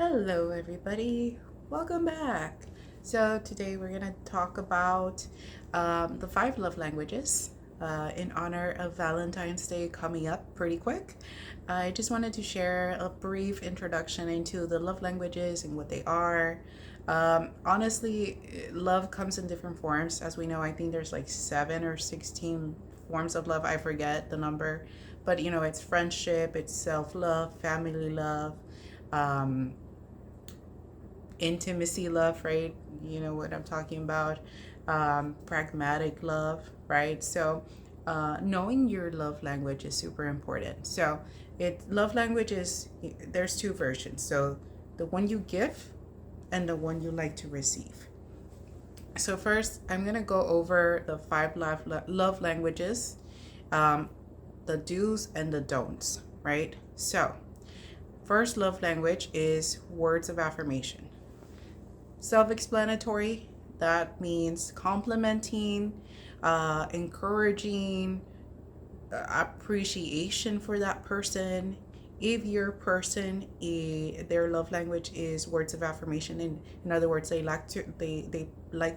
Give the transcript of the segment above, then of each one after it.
Hello, everybody. Welcome back. So, today we're going to talk about the five love languages in honor of Valentine's Day coming up pretty quick. I just wanted to share a brief introduction into the love languages and what they are. Honestly, love comes in different forms. As we know, I think there's like 7 or 16 forms of love. I forget the number. But, it's friendship, it's self love, family love. Um, Intimacy love, right? You know what I'm talking about. Pragmatic love, right? So, knowing your love language is super important. So, love language is there's two versions. So, the one you give and the one you like to receive. So, first, I'm gonna go over the five love languages, um, the do's and the don'ts, right? So, first love language is words of affirmation. Self-explanatory. That means complimenting, encouraging, appreciation for that person. If your person, their love language is words of affirmation, in other words, they like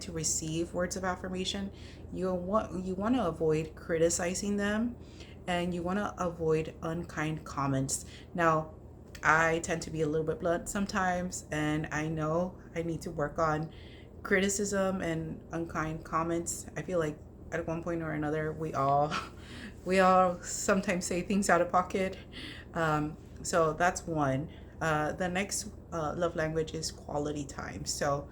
to receive words of affirmation. You want to avoid criticizing them, and you want to avoid unkind comments. Now, I tend to be a little bit blunt sometimes, and I know I need to work on criticism and unkind comments. I feel like at one point or another, we all sometimes say things out of pocket. So that's one. The next love language is quality time. So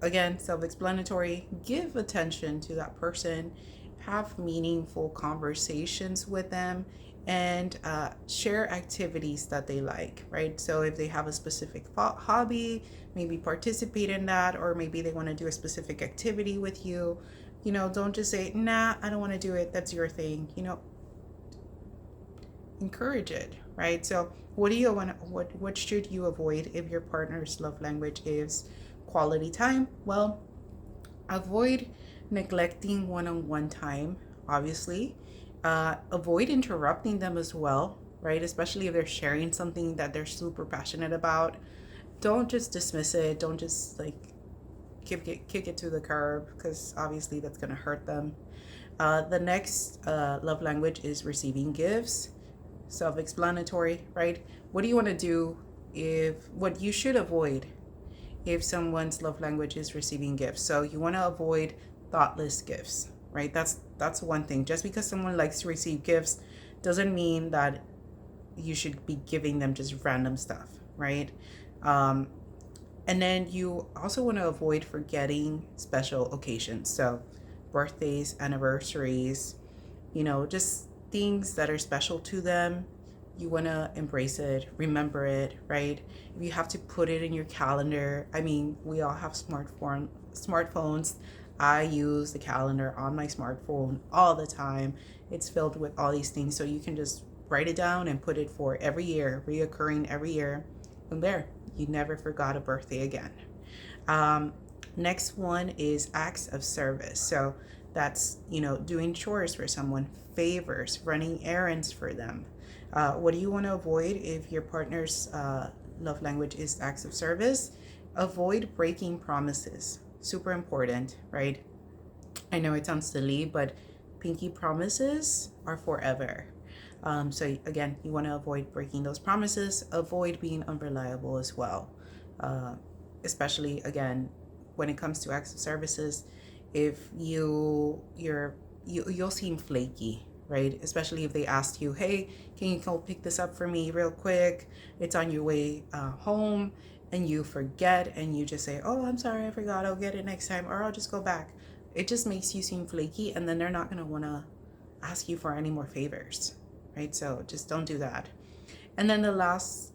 again, self-explanatory. Give attention to that person, have meaningful conversations with them, and share activities that they like, right? So if they have a specific hobby, maybe participate in that, or maybe they want to do a specific activity with you. Don't just say, nah, I don't want to do it, that's your thing. Encourage it, right? So what do you want? What should you avoid if your partner's love language is quality time? Well, avoid neglecting one-on-one time, obviously. Avoid interrupting them as well, right? Especially if they're sharing something that they're super passionate about. Don't just dismiss it. Don't just like kick it to the curb, because obviously that's going to hurt them. The next love language is receiving gifts. Self-explanatory, right? What do you want to do what you should avoid if someone's love language is receiving gifts? So you want to avoid thoughtless gifts, right? That's one thing. Just because someone likes to receive gifts doesn't mean that you should be giving them just random stuff, right? Um, and then you also want to avoid forgetting special occasions. So birthdays, anniversaries, just things that are special to them. You want to embrace it, remember it, right? If you have to put it in your calendar, I mean, we all have smartphones. I use the calendar on my smartphone all the time. It's filled with all these things, so you can just write it down and put it for every year, reoccurring every year. And there, you never forgot a birthday again. Um, Next one is acts of service. So that's, doing chores for someone, favors, running errands for them. What do you want to avoid if your partner's love language is acts of service? Avoid breaking promises. Super important, right? I know it sounds silly, but pinky promises are forever. So again, you want to avoid breaking those promises. Avoid being unreliable as well. Uh, Especially again when it comes to acts of services, if you'll seem flaky, right? Especially if they ask you, hey, can you go pick this up for me real quick, it's on your way home, and you forget and you just say, oh, I'm sorry, I forgot, I'll get it next time, or I'll just go back. It just makes you seem flaky, and then they're not going to want to ask you for any more favors, right? So just don't do that. And then the last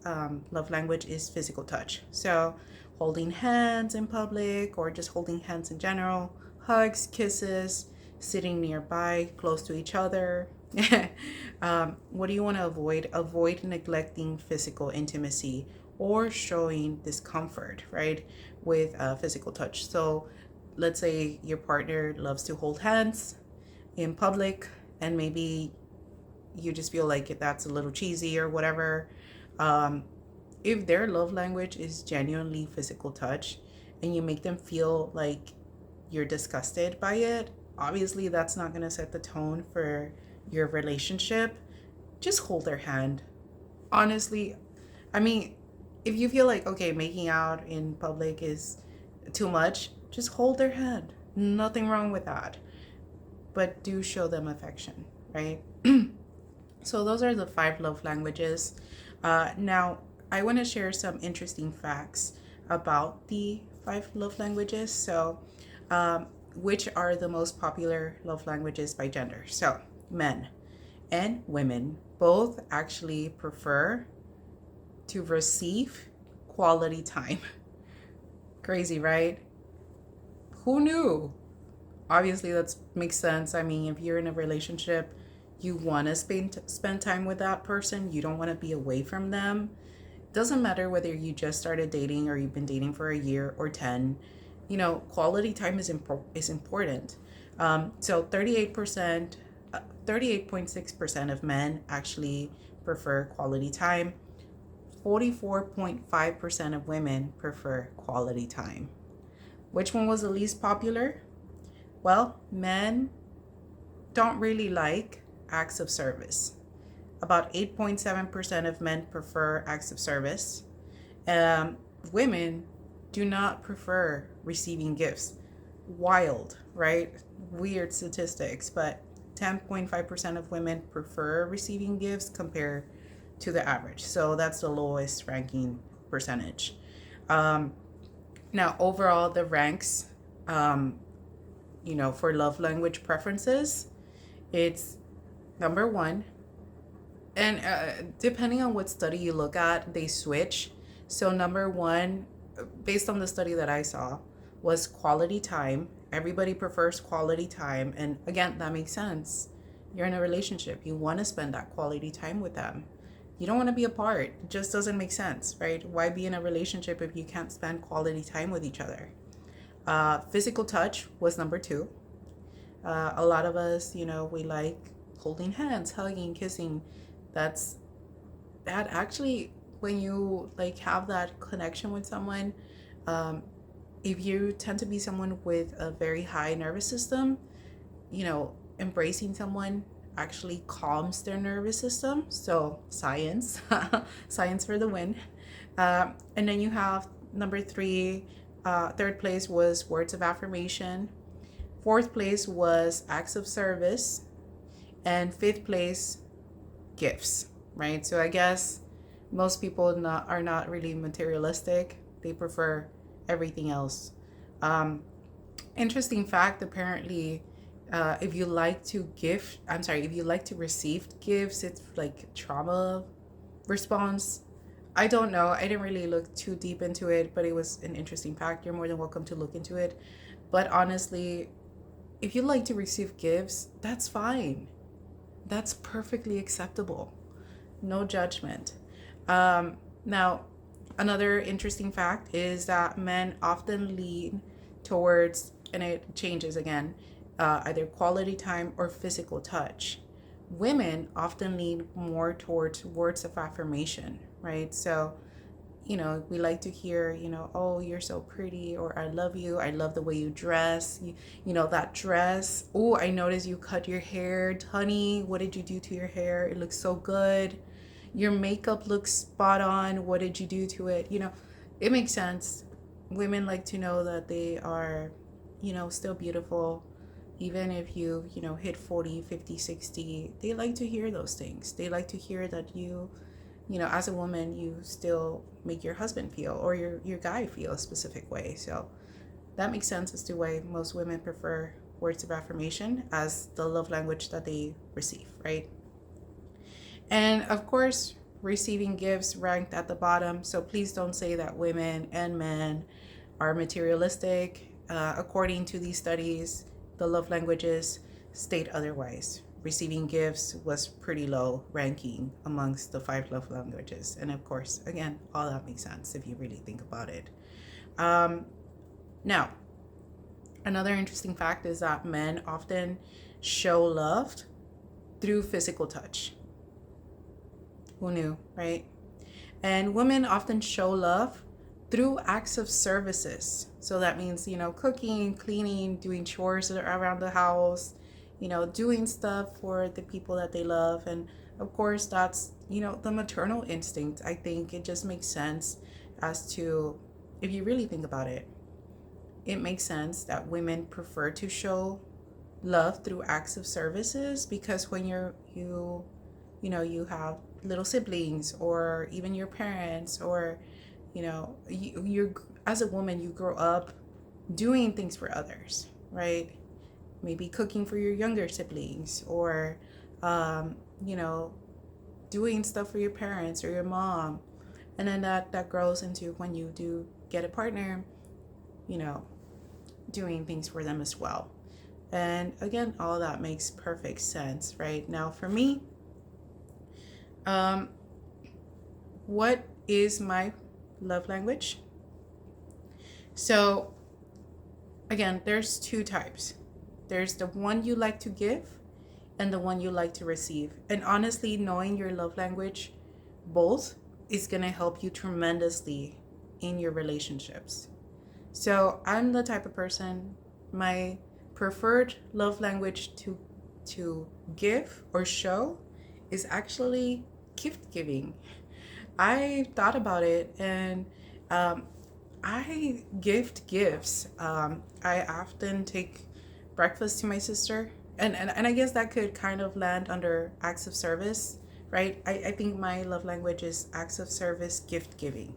love language is physical touch. So holding hands in public, or just holding hands in general, hugs, kisses, sitting nearby, close to each other. What do you want to avoid? Avoid neglecting physical intimacy or showing discomfort, right, with physical touch. So let's say your partner loves to hold hands in public, and maybe you just feel like that's a little cheesy or whatever. Um, if their love language is genuinely physical touch and you make them feel like you're disgusted by it, obviously that's not going to set the tone for your relationship. Just hold their hand. Honestly, I mean, if you feel like, okay, making out in public is too much, just hold their hand. Nothing wrong with that. But do show them affection, right? So those are the 5 love languages. Now, I want to share some interesting facts about the 5 love languages. So, which are the most popular love languages by gender? So, men and women both actually prefer to receive quality time. Crazy, right? Who knew? Obviously, that makes sense. I mean, if you're in a relationship, you want to spend time with that person. You don't want to be away from them. Doesn't matter whether you just started dating or you've been dating for a year or 10. You know, quality time is important. So 38.6% of men actually prefer quality time. 44.5% of women prefer quality time. Which one was the least popular? Well, men don't really like acts of service. About 8.7% of men prefer acts of service. Women do not prefer receiving gifts. Wild, right? Weird statistics, but 10.5% of women prefer receiving gifts compared to the average. So that's the lowest ranking percentage. Now, overall, the ranks, for love language preferences, it's number one. And depending on what study you look at, they switch. So number one, based on the study that I saw, was quality time. Everybody prefers quality time. And again, that makes sense. You're in a relationship. You want to spend that quality time with them. You don't want to be apart. It just doesn't make sense, right? Why be in a relationship if you can't spend quality time with each other? Physical touch was number two. A lot of us, we like holding hands, hugging, kissing. That actually, when you like have that connection with someone, if you tend to be someone with a very high nervous system, embracing someone actually calms their nervous system. So science, science for the win. And then you have number three, third place was words of affirmation. Fourth place was acts of service. And fifth place, gifts, right? So I guess most people are not really materialistic. They prefer everything else. Interesting fact, apparently, if you like to receive gifts, it's like trauma response. I don't know. I didn't really look too deep into it, but it was an interesting fact. You're more than welcome to look into it. But honestly, if you like to receive gifts, that's fine. That's perfectly acceptable. No judgment. Now, another interesting fact is that men often lean towards, and it changes again, either quality time or physical touch. Women often lean more towards words of affirmation, right? So, we like to hear, oh, you're so pretty, or I love you. I love the way you dress. That dress. Oh, I noticed you cut your hair. Honey, what did you do to your hair? It looks so good. Your makeup looks spot on. What did you do to it? It makes sense. Women like to know that they are, still beautiful. Even if you, hit 40, 50, 60, they like to hear those things. They like to hear that you, as a woman, you still make your husband feel or your guy feel a specific way. So that makes sense as to why most women prefer words of affirmation as the love language that they receive, right? And of course, receiving gifts ranked at the bottom. So please don't say that women and men are materialistic. According to these studies, the love languages state otherwise. Receiving gifts was pretty low ranking amongst the 5 love languages. And of course, again, all that makes sense if you really think about it. Now, another interesting fact is that men often show love through physical touch. Who knew, right? And women often show love through acts of services. So that means, cooking, cleaning, doing chores around the house, doing stuff for the people that they love. And of course, that's, the maternal instinct. I think it just makes sense as to, if you really think about it, it makes sense that women prefer to show love through acts of services, because when you have little siblings, or even your parents, or you're, as a woman, you grow up doing things for others, right? Maybe cooking for your younger siblings, or um, you know doing stuff for your parents or your mom. And then that grows into, when you do get a partner, you know doing things for them as well. And again, all that makes perfect sense. Right now, for me, um what is my love language? So again, there's two types. There's the one you like to give, and the one you like to receive. And honestly, knowing your love language, both, is going to help you tremendously in your relationships. So I'm the type of person, my preferred love language to give or show is actually gift giving. I thought about it, and um, I gift gifts. I often take breakfast to my sister, and I guess that could kind of land under acts of service, right? I think my love language is acts of service, gift giving.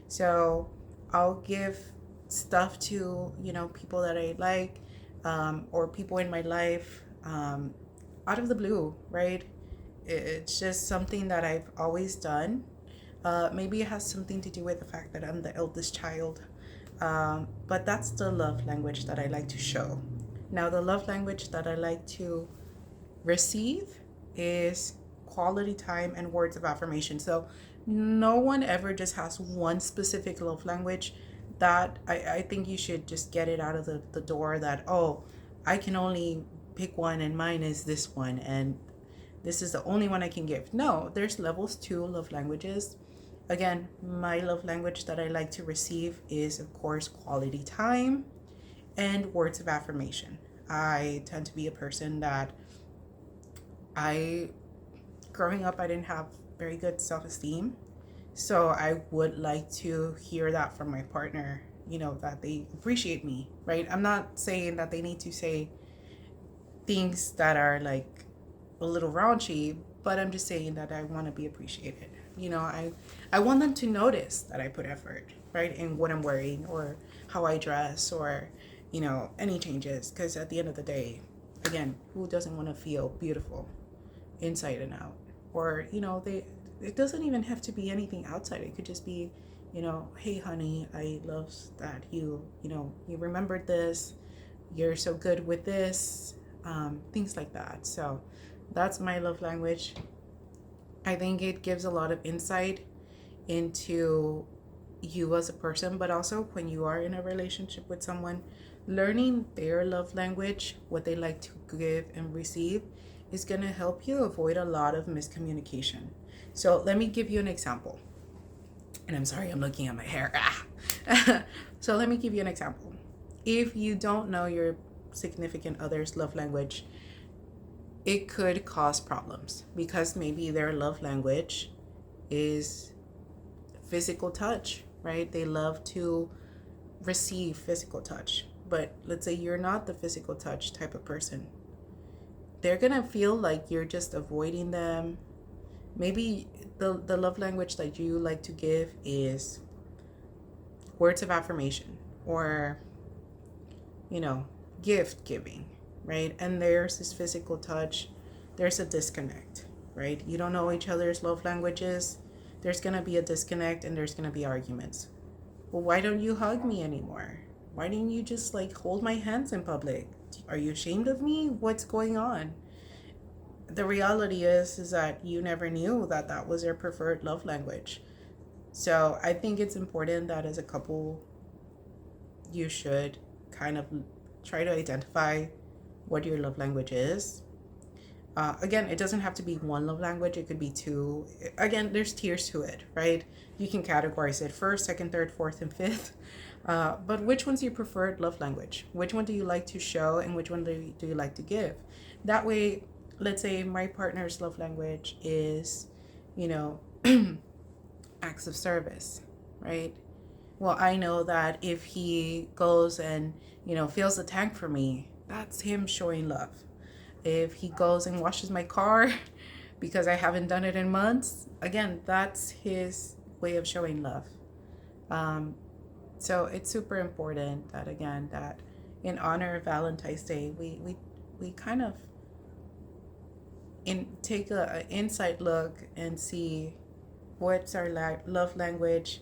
So I'll give stuff to, people that I like, or people in my life, out of the blue, right? It's just something that I've always done. Maybe it has something to do with the fact that I'm the eldest child. But that's the love language that I like to show. Now, the love language that I like to receive is quality time and words of affirmation. So no one ever just has one specific love language. That I think you should just get it out of the door, that, oh, I can only pick one, and mine is this one, and this is the only one I can give. No, there's levels to love languages. Again, my love language that I like to receive is, of course, quality time and words of affirmation. I tend to be a person that growing up, I didn't have very good self-esteem. So I would like to hear that from my partner, that they appreciate me, right? I'm not saying that they need to say things that are like a little raunchy, but I'm just saying that I want to be appreciated. I want them to notice that I put effort, right, in what I'm wearing, or how I dress, or, any changes. Because at the end of the day, again, who doesn't want to feel beautiful inside and out? Or, it doesn't even have to be anything outside. It could just be, hey, honey, I love that you remembered this. You're so good with this. Things like that. So that's my love language. I think it gives a lot of insight into you as a person, but also when you are in a relationship with someone, learning their love language, what they like to give and receive, is going to help you avoid a lot of miscommunication. So let me give you an example. And I'm sorry, I'm looking at my hair. So let me give you an example. If you don't know your significant other's love language, it could cause problems, because maybe their love language is physical touch, right? They love to receive physical touch. But let's say you're not the physical touch type of person. They're going to feel like you're just avoiding them. Maybe the love language that you like to give is words of affirmation, or, gift giving, right? And there's this physical touch. There's a disconnect, right? You don't know each other's love languages. There's going to be a disconnect, and there's going to be arguments. Well, why don't you hug me anymore? Why didn't you just hold my hands in public? Are you ashamed of me? What's going on? The reality is that you never knew that that was your preferred love language. So I think it's important that as a couple, you should kind of try to identify what your love language is. Again, it doesn't have to be one love language, it could be two. Again, there's tiers to it, right? You can categorize it first, second, third, fourth, and fifth. But which one's your preferred love language? Which one do you like to show, and which one do you like to give? That way, let's say my partner's love language is, you know, acts of service, right? Well, I know that if he goes and, fills the tank for me, that's him showing love. If he goes and washes my car because I haven't done it in months, again, that's his way of showing love. So it's super important that, again, that in honor of Valentine's Day, we kind of take a inside look and see what's our love language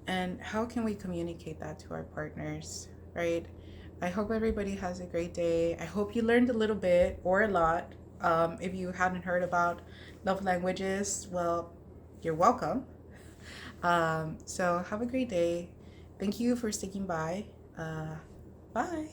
and how can we communicate that to our partners, right? I hope everybody has a great day. I hope you learned a little bit or a lot. If you hadn't heard about love languages, well, you're welcome. So have a great day. Thank you for sticking by. Bye.